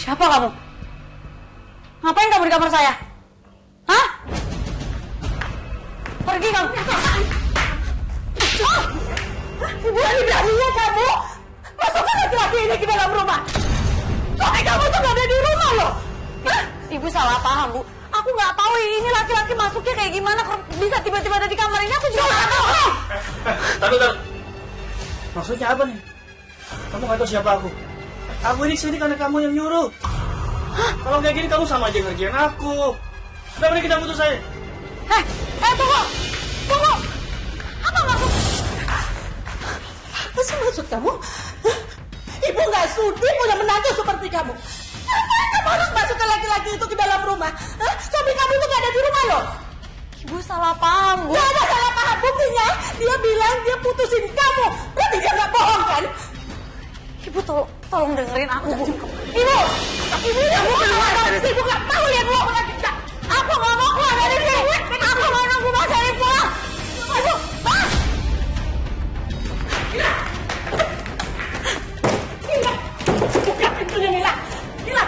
Siapa kamu? Ngapain kamu di kamar saya? Hah? Pergi kamu. Ibu ini beraninya kamu masukkan laki-laki ini ke dalam rumah. Suami kamu tuh gak ada di rumah loh. Ibu salah paham, Bu. Aku nggak tahu ini laki-laki masuknya kayak gimana. Bisa tiba-tiba ada di kamar ini. Aku juga nggak tahu. Taruh. Maksudnya apa nih? Kamu nggak tahu siapa aku? Aku ini kesini karena kamu yang nyuruh. Kalau kayak gini kamu sama aja ngerjain aku. Udah mending kita putus aja. Tunggu. Apa maksud? Apa sih maksud kamu? Ibu gak sudi punya menantu seperti kamu. Kenapa kamu harus masukkan laki-laki itu ke dalam rumah? Suami kamu itu gak ada di rumah loh. Ibu salah paham, Bu. Gak ada salah paham. Buktinya dia bilang dia putusin kamu. Berarti dia gak bohong kan? Ibu tolong dengerin aku, Bu. Ibu gak mau lihat lu. Aku nggak mau keluar dari sini. Aku mau nunggu Mas Heri pulang. Ibu, Mas. Buka pintunya, Mila. Mila,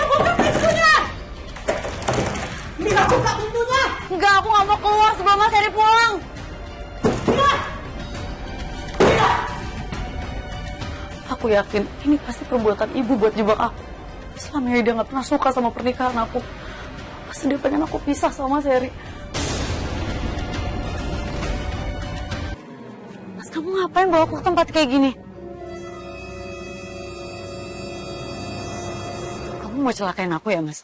buka pintunya. Mila, buka pintunya. Enggak, aku nggak mau keluar sebelum Mas Heri pulang. Mila. Aku yakin ini pasti perbuatan ibu buat jebak aku. Selama ini dia nggak pernah suka sama pernikahan aku. Pasti dia pengen aku pisah sama Mas Heri. Mas, kamu ngapain bawa aku ke tempat kayak gini? Kamu mau celakain aku ya, Mas?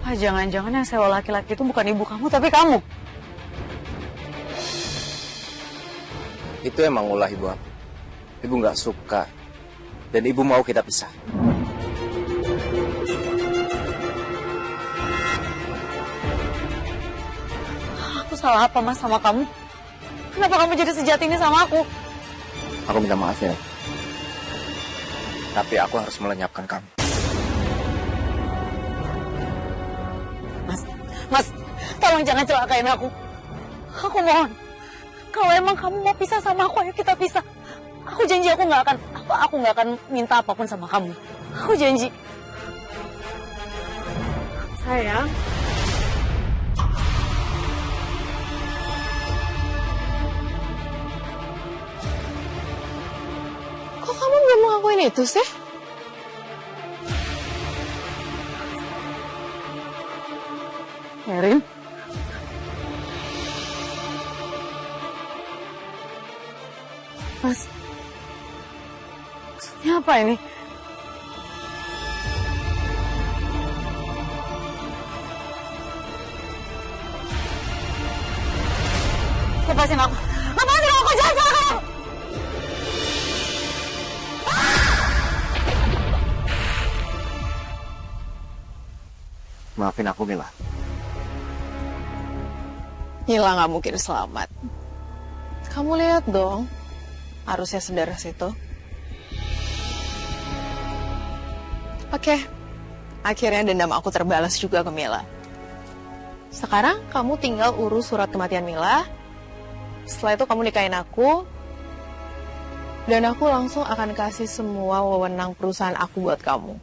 Apa jangan-jangan yang sewa laki-laki itu bukan ibu kamu, tapi kamu? Itu emang ulah ibu aku. Ibu nggak suka. Dan ibu mau kita pisah. Aku salah apa, Mas, sama kamu? Kenapa kamu jadi sejahat ini sama aku? Aku minta maaf ya. Tapi aku harus melenyapkan kamu. Mas, tolong jangan celakain aku. Aku mohon. Kalau emang kamu mau pisah sama aku, ayo kita pisah. Aku janji aku nggak akan minta apapun sama kamu. Aku janji. Sayang. Kok kamu belum ngakuin itu sih? Erin? Mas, maksudnya apa ini? Lepasin aku! Lepasin aku! Jangan celakain! Maafin aku, Mila. Mila nggak mungkin selamat. Kamu lihat dong, arusnya sederas itu. Oke, akhirnya dendam aku terbalas juga ke Mila. Sekarang kamu tinggal urus surat kematian Mila. Setelah itu kamu nikahin aku. Dan aku langsung akan kasih semua wewenang perusahaan aku buat kamu.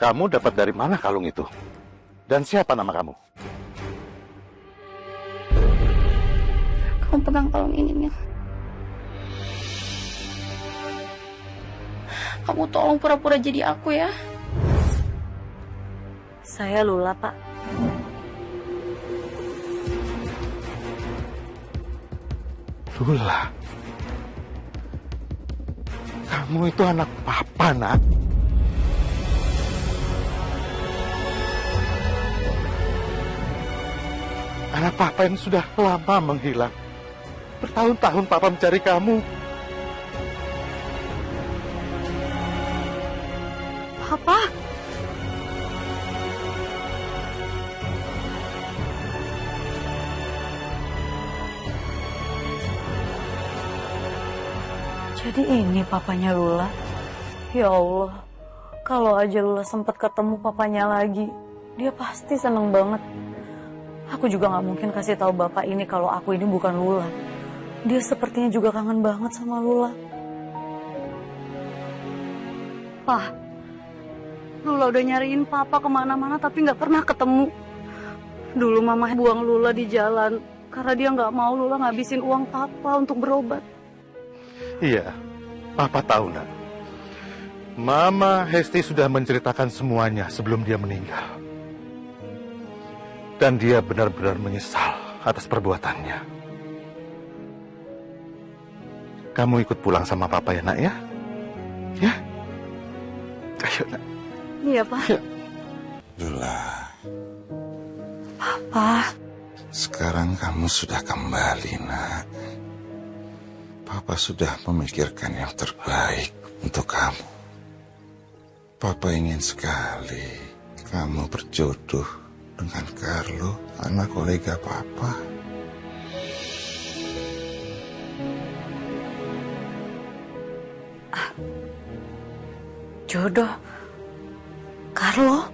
Kamu dapat dari mana kalung itu? Dan siapa nama kamu? Kamu pegang kalung ini, Mil. Kamu tolong pura-pura jadi aku ya. Saya Lula, Pak. Lula. Kamu itu anak papa, nak. Anak papa yang sudah lama menghilang. Bertahun-tahun papa mencari kamu. Papa? Jadi ini papanya Lula. Ya Allah, kalau aja Lula sempat ketemu papanya lagi, dia pasti seneng banget. Aku juga nggak mungkin kasih tahu bapak ini kalau aku ini bukan Lula. Dia sepertinya juga kangen banget sama Lula. Pak, Lula udah nyariin papa kemana-mana tapi nggak pernah ketemu. Dulu mama buang Lula di jalan karena dia nggak mau Lula ngabisin uang papa untuk berobat. Iya, papa tahu, Nak. Mama Hesti sudah menceritakan semuanya sebelum dia meninggal. Dan dia benar-benar menyesal atas perbuatannya. Kamu ikut pulang sama papa ya, Nak, ya? Ya? Ayo, Nak. Iya, Pak. Lula, Papa. sekarang kamu sudah kembali, Nak. Papa sudah memikirkan yang terbaik untuk kamu. Papa ingin sekali kamu berjodoh dengan Carlo, anak kolega Papa. Jodoh? Carlo?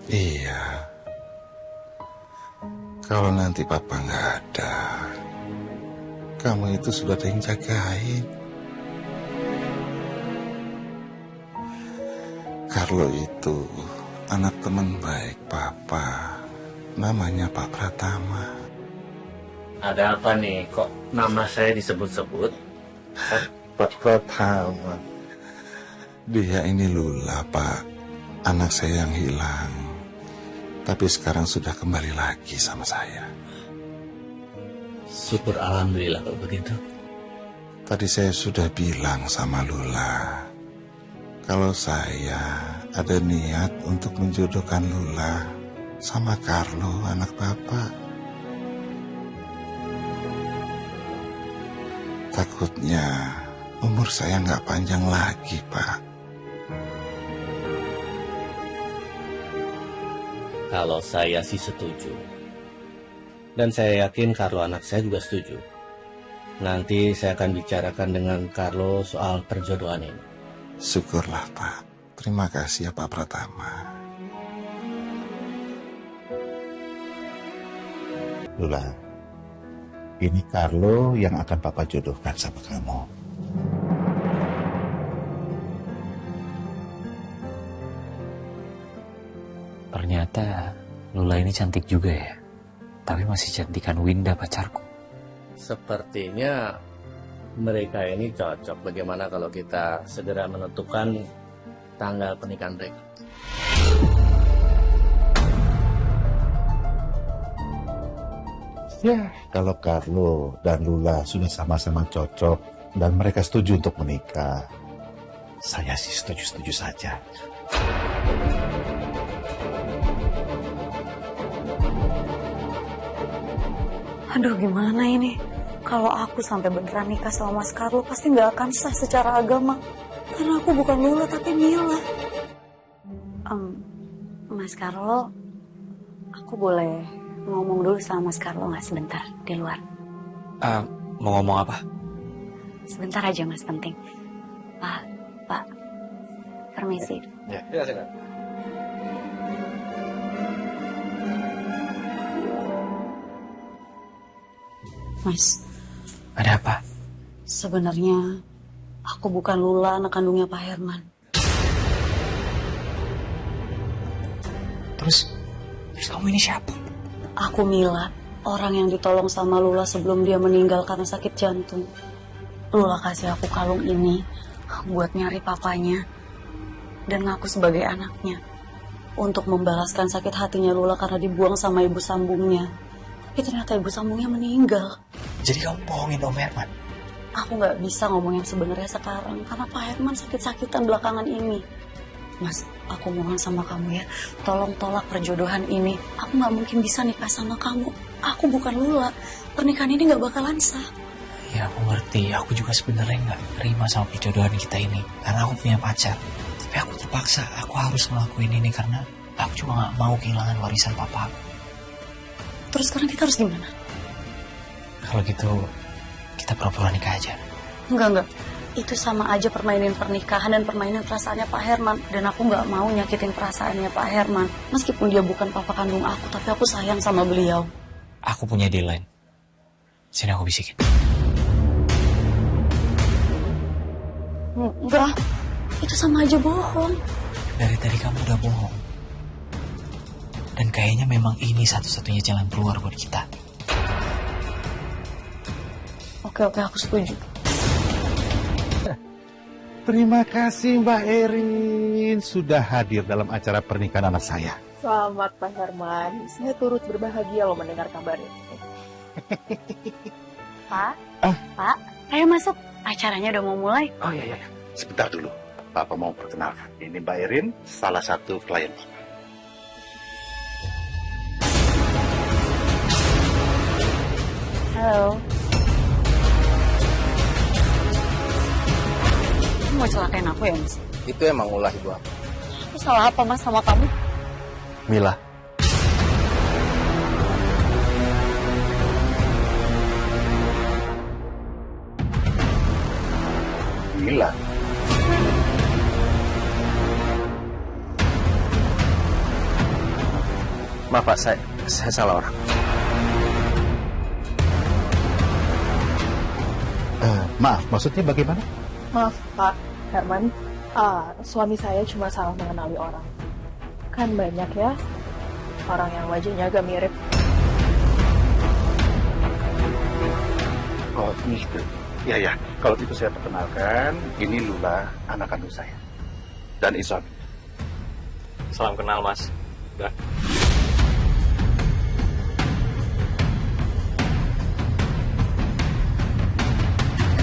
Iya. Kalau nanti Papa nggak ada, kamu itu sudah ada yang jagain. Carlo itu anak teman baik Papa. Namanya Pak Pratama. Ada apa nih? Kok nama saya disebut-sebut? Pak Pratama. Dia ini Lula, Pak. Anak saya yang hilang. Tapi sekarang sudah kembali lagi sama saya. Syukur alhamdulillah kalau begitu. Tadi saya sudah bilang sama Lula, kalau saya ada niat untuk menjodohkan Lula sama Carlo, anak Bapak. Takutnya umur saya nggak panjang lagi, Pak. Kalau saya sih setuju. Dan saya yakin Carlo anak saya juga setuju. Nanti saya akan bicarakan dengan Carlo soal perjodohan ini. Syukurlah, Pak. Terima kasih ya, Pak Pratama. Lula, ini Carlo yang akan Papa jodohkan sama kamu. Ternyata Lula ini cantik juga ya. Tapi masih cantikan Winda pacarku. Sepertinya mereka ini cocok. Bagaimana kalau kita segera menentukan tanggal pernikahan mereka? Ya, kalau Carlo dan Lula sudah sama-sama cocok dan mereka setuju untuk menikah, saya sih setuju-setuju saja. Aduh, gimana ini? Kalau aku sampai beneran nikah sama Mas Carlo, pasti nggak akan sah secara agama. Karena aku bukan Lula, tapi Mila. Mas Carlo, aku boleh ngomong dulu sama Mas Carlo nggak sebentar di luar? Mau ngomong apa? Sebentar aja, Mas, penting. Pak, permisi. Ya, silakan. Mas, Ada apa? sebenarnya aku bukan Lula, anak kandungnya Pak Herman. Terus kamu ini siapa? Aku Mila, orang yang ditolong sama Lula sebelum dia meninggal karena sakit jantung. Lula kasih aku kalung ini buat nyari papanya dan ngaku sebagai anaknya untuk membalaskan sakit hatinya Lula karena dibuang sama ibu sambungnya. Tapi ternyata ibu sambungnya meninggal. Jadi kamu bohongin Om Herman? Aku nggak bisa ngomong yang sebenarnya sekarang karena Pak Herman sakit-sakitan belakangan ini. Mas, aku mohon sama kamu ya, tolong tolak perjodohan ini. Aku nggak mungkin bisa nikah sama kamu. Aku bukan Lula. Pernikahan ini nggak bakalan sah. Ya aku ngerti, aku juga sebenarnya nggak terima sama perjodohan kita ini. Karena aku punya pacar. Tapi aku terpaksa, aku harus ngelakuin ini karena aku juga nggak mau kehilangan warisan papa aku. Terus sekarang kita harus gimana? Kalau gitu, kita pura-pura nikah aja. Enggak. Itu sama aja permainan pernikahan dan permainan perasaannya Pak Herman. Dan aku nggak mau nyakitin perasaannya Pak Herman. Meskipun dia bukan papa kandung aku, tapi aku sayang sama beliau. Aku punya deadline. Sini aku bisikin. Enggak, itu sama aja bohong. Dari tadi kamu udah bohong. Dan kayaknya memang ini satu-satunya jalan keluar buat kita. Oke, aku setuju. Terima kasih Mbak Erin sudah hadir dalam acara pernikahan anak saya. Selamat Pak Herman, saya turut berbahagia loh mendengar kabar ini. Pak, Pak, ayo masuk. Acaranya udah mau mulai. Oh iya, sebentar dulu. Papa mau perkenalkan. Ini Mbak Erin, salah satu klien Papa. Halo. Kamu mau celakain aku ya, Mas? Itu emang ulah ibu aku. Aku salah apa, Mas, sama kamu? Mila. Mila. Maaf Pak, saya salah orang. Maaf, maksudnya bagaimana? Maaf Pak Herman, suami saya cuma salah mengenali orang. Kan banyak ya orang yang wajahnya agak mirip. Oh gitu. Ya. Kalau itu saya perkenalkan, ini Lula, anak kandung saya. Dan Ison. Salam kenal, Mas. Udah.